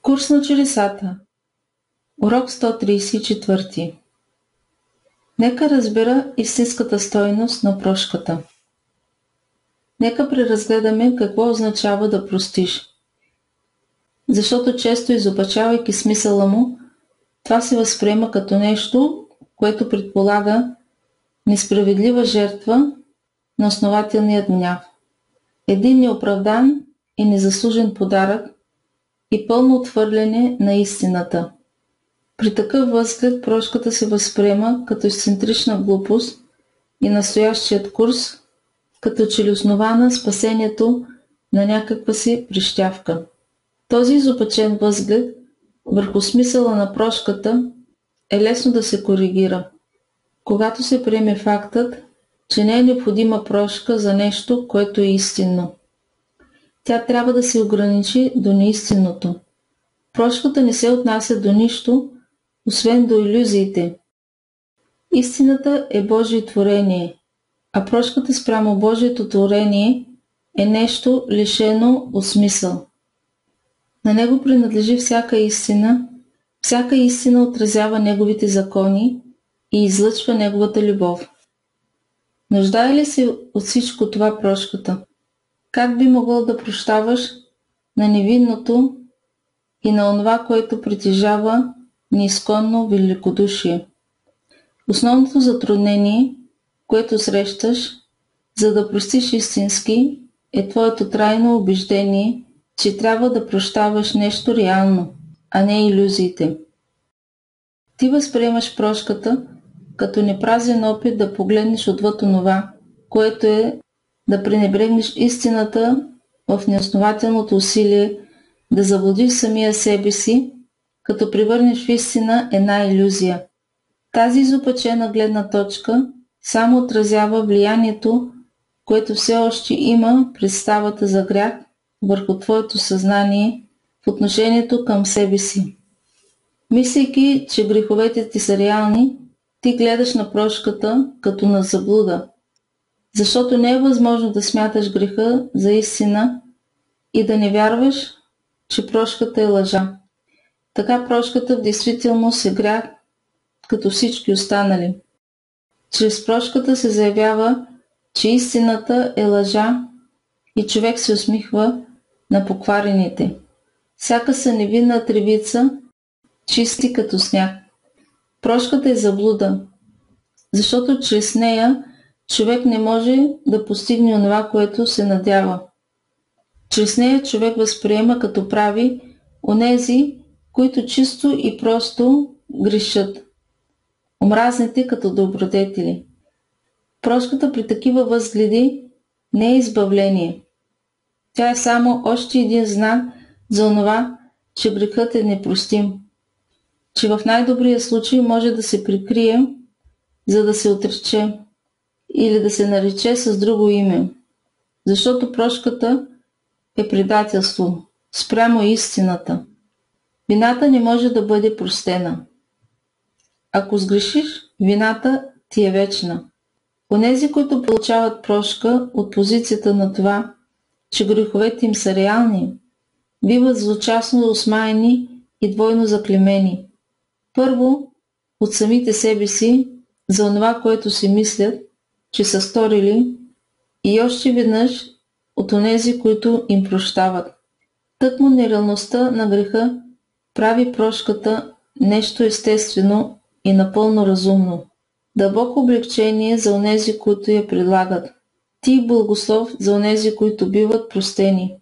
Курс на чудесата. Урок 134. Нека разбера истинската стойност на прошката. Нека преразгледаме какво означава да простиш. Защото често изопачавайки смисъла му, това се възприема като нещо, което предполага несправедлива жертва на основателният гняв. Един неоправдан и незаслужен подарък и пълно отхвърляне на истината. При такъв възглед прошката се възприема като ексцентрична глупост и настоящият курс като че ли основа спасението на някаква си прищявка. Този изопачен възглед върху смисъла на прошката е лесно да се коригира, когато се приеме фактът, че не е необходима прошка за нещо, което е истинно. Тя трябва да се ограничи до неистинното. Прошката не се отнася до нищо, освен до илюзиите. Истината е Божие творение, а прошката спрямо Божието творение е нещо лишено от смисъл. На него принадлежи всяка истина отразява неговите закони и излъчва неговата любов. Нуждае ли се от всичко това прошката? Как би могъл да прощаваш на невинното и на онова, което притежава неизконно великодушие? Основното затруднение, което срещаш, за да простиш истински, е твоето трайно убеждение, че трябва да прощаваш нещо реално, а не илюзиите. Ти възприемаш прошката като непразен опит да погледнеш отвъд онова, което е да пренебрегнеш истината в неоснователното усилие да заблудиш самия себе си, като превърнеш в истина една илюзия. Тази изопачена гледна точка само отразява влиянието, което все още има представата за грях върху твоето съзнание в отношението към себе си. Мислейки, че греховете ти са реални, ти гледаш на прошката като на заблуда, защото не е възможно да смяташ греха за истина и да не вярваш, че прошката е лъжа. Така прошката в действителност е грях, като всички останали. Чрез прошката се заявява, че истината е лъжа и човек се усмихва на покварените. Всяка са невинна тревица, чисти като сняг. Прошката е заблуда, защото чрез нея човек не може да постигне онова, което се надява. Чрез нея човек възприема като прави онези, които чисто и просто грешат. Омразните като добродетели. Прошката при такива възгледи не е избавление. Тя е само още един знак за онова, че грехът е непростим, че в най-добрия случай може да се прикрие, за да се отрече или да се нарече с друго име, защото прошката е предателство спрямо истината. Вината не може да бъде простена. Ако сгрешиш, вината ти е вечна. Онези, които получават прошка от позицията на това, че греховете им са реални, биват злочастно осмаяни и двойно заклемени. Първо, от самите себе си, за онова, което си мислят, че са сторили, и още веднъж от онези, които им прощават. Тъкмо нереалността на греха прави прошката нещо естествено и напълно разумно. Дълбоко облегчение за онези, които я предлагат. Ти благослов за онези, които биват простени.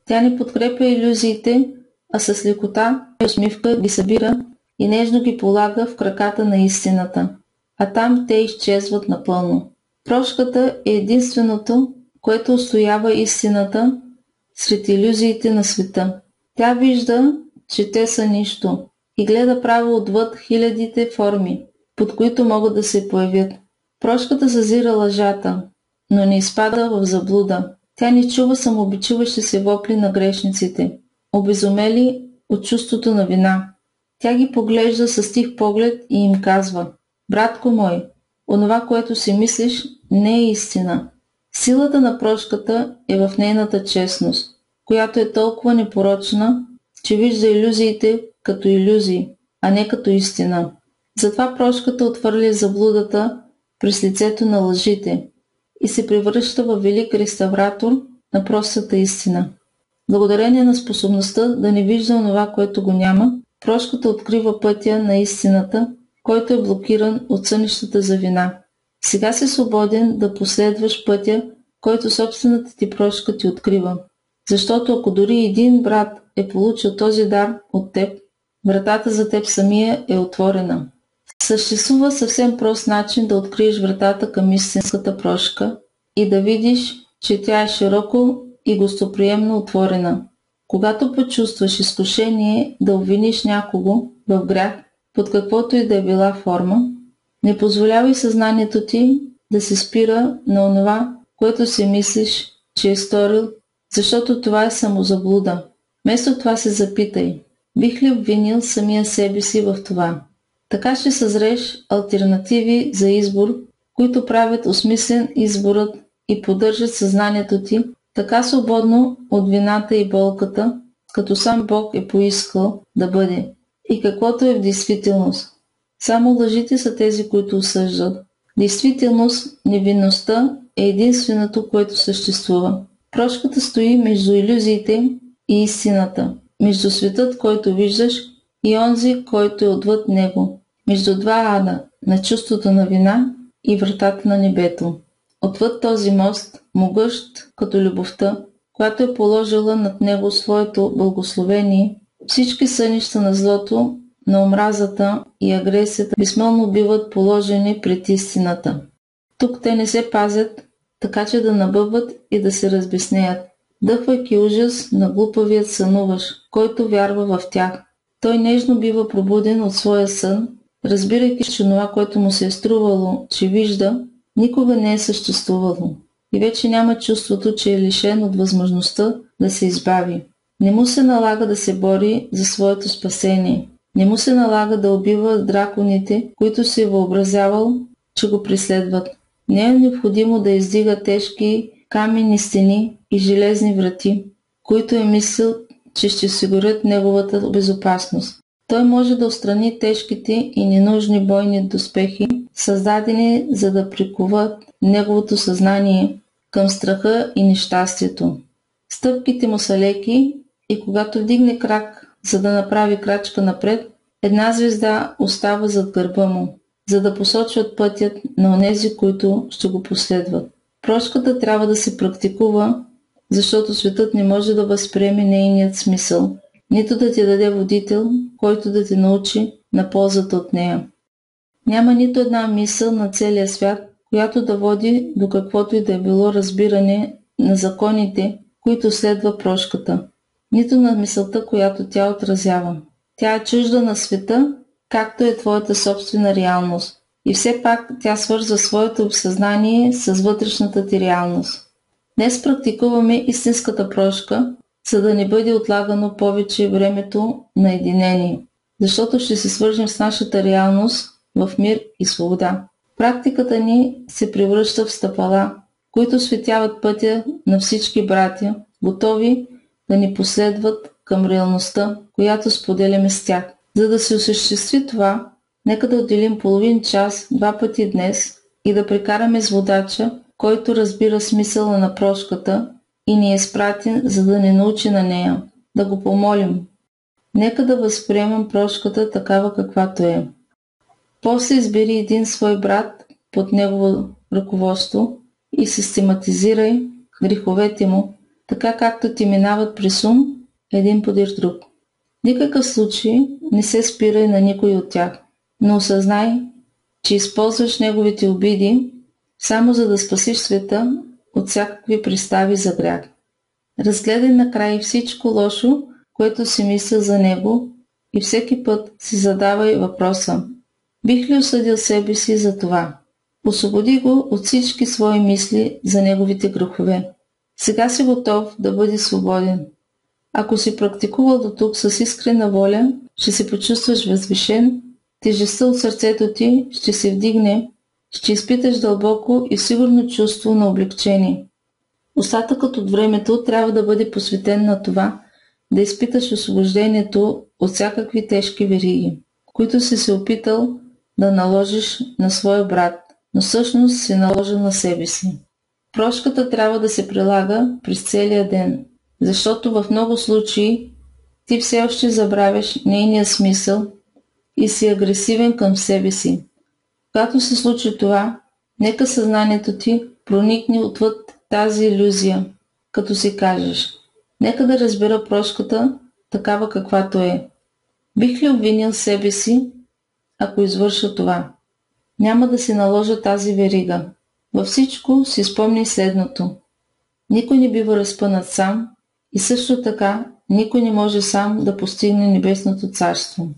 Тя не подкрепя илюзиите, а с лекота и усмивка ги събира и нежно ги полага в краката на истината, а там те изчезват напълно. Прошката е единственото, което устоява истината сред илюзиите на света. Тя вижда, че те са нищо и гледа право отвъд хилядите форми, под които могат да се появят. Прошката зазира лъжата, но не изпада в заблуда. Тя не чува самообичуващи се вопли на грешниците, обезумели от чувството на вина. Тя ги поглежда с тих поглед и им казва: братко мой, онова, което си мислиш, не е истина. Силата на прошката е в нейната честност, която е толкова непорочна, че вижда илюзиите като илюзии, а не като истина. Затова прошката отвърля заблудата през лицето на лъжите и се превръща в велик реставратор на простата истина. Благодарение на способността да не вижда онова, което го няма, прошката открива пътя на истината, който е блокиран от сънищата за вина. Сега си свободен да последваш пътя, който собствената ти прошка ти открива. Защото ако дори един брат е получил този дар от теб, вратата за теб самия е отворена. Съществува съвсем прост начин да откриеш вратата към истинската прошка и да видиш, че тя е широко и гостоприемно отворена. Когато почувстваш изкушение да обвиниш някого в грях, под каквото и да е била форма, не позволявай съзнанието ти да се спира на онова, което си мислиш, че е сторил, защото това е самозаблуда. Вместо това се запитай, бих ли обвинил самия себе си в това? Така ще съзреш алтернативи за избор, които правят осмислен изборът и поддържат съзнанието ти така свободно от вината и болката, като сам Бог е поискал да бъде и каквото е в действителност. Само лъжите са тези, които осъждат. Действителност, невинността е единственото, което съществува. Прошката стои между илюзиите и истината, между светът, който виждаш, и онзи, който е отвъд него, между два ада, на чувството на вина и вратата на небето. Отвъд този мост, могъщ като любовта, която е положила над него своето благословение, всички сънища на злото, на омразата и агресията безмълвно биват положени пред истината. Тук те не се пазят, така че да набъбват и да се разбеснеят, дъхвайки ужас на глупавият сънуваш, който вярва в тях. Той нежно бива пробуден от своя сън, разбирайки, че това, което му се е струвало, че вижда, никога не е съществувало. И вече няма чувството, че е лишен от възможността да се избави. Не му се налага да се бори за своето спасение. Не му се налага да убива драконите, които си е въобразявал, че го преследват. Не е необходимо да издига тежки каменни стени и железни врати, които е мислил, че ще осигурят неговата безопасност. Той може да отстрани тежките и ненужни бойни доспехи, създадени за да прикуват неговото съзнание към страха и нещастието. Стъпките му са леки и когато вдигне крак, за да направи крачка напред, една звезда остава зад гърба му, за да посочват пътят на онези, които ще го последват. Прошката трябва да се практикува, защото светът не може да възприеме нейният смисъл, нито да ти даде водител, който да те научи на ползата от нея. Няма нито една мисъл на целия свят, която да води до каквото и да е било разбиране на законите, които следва прошката, нито на мисълта, която тя отразява. Тя е чужда на света, както е твоята собствена реалност. И все пак тя свързва своето съзнание с вътрешната ти реалност. Днес практикуваме истинската прошка, за да не бъде отлагано повече времето на единение, защото ще се свържем с нашата реалност в мир и свобода. Практиката ни се превръща в стъпала, които светяват пътя на всички братя, готови да ни последват към реалността, която споделяме с тях. За да се осъществи това, нека да отделим половин час, 2 пъти днес и да прекараме с водача, който разбира смисъла на прошката и ни е изпратен, за да ни научи на нея. Да го помолим. Нека да възприемам прошката такава каквато е. После избери един свой брат под негово ръководство и систематизирай греховете му, така както ти минават през ум един подир друг. В никакъв случай не се спирай на никой от тях, но осъзнай, че използваш неговите обиди само за да спасиш света от всякакви представи за грях. Разгледай накрай всичко лошо, което си мисля за него и всеки път си задавай въпроса: бих ли осъдил себе си за това? Освободи го от всички свои мисли за неговите грехове. Сега си готов да бъдеш свободен. Ако си практикувал до тук с искрена воля, ще се почувстваш възвишен, тежестта от сърцето ти ще се вдигне, ще изпиташ дълбоко и сигурно чувство на облегчение. Остатъкът от времето трябва да бъде посветен на това, да изпиташ освобождението от всякакви тежки вериги, които си се опитал да наложиш на своя брат, но всъщност си наложил на себе си. Прошката трябва да се прилага през целия ден, защото в много случаи ти все още забравяш нейния смисъл и си агресивен към себе си. Когато се случи това, нека съзнанието ти проникне отвъд тази илюзия, като си кажеш: нека да разбера прошката такава каквато е. Бих ли обвинил себе си, ако извърша това? Няма да си наложа тази верига. Във всичко си спомни следното: никой не бива разпънат сам и също така никой не може сам да постигне небесното царство.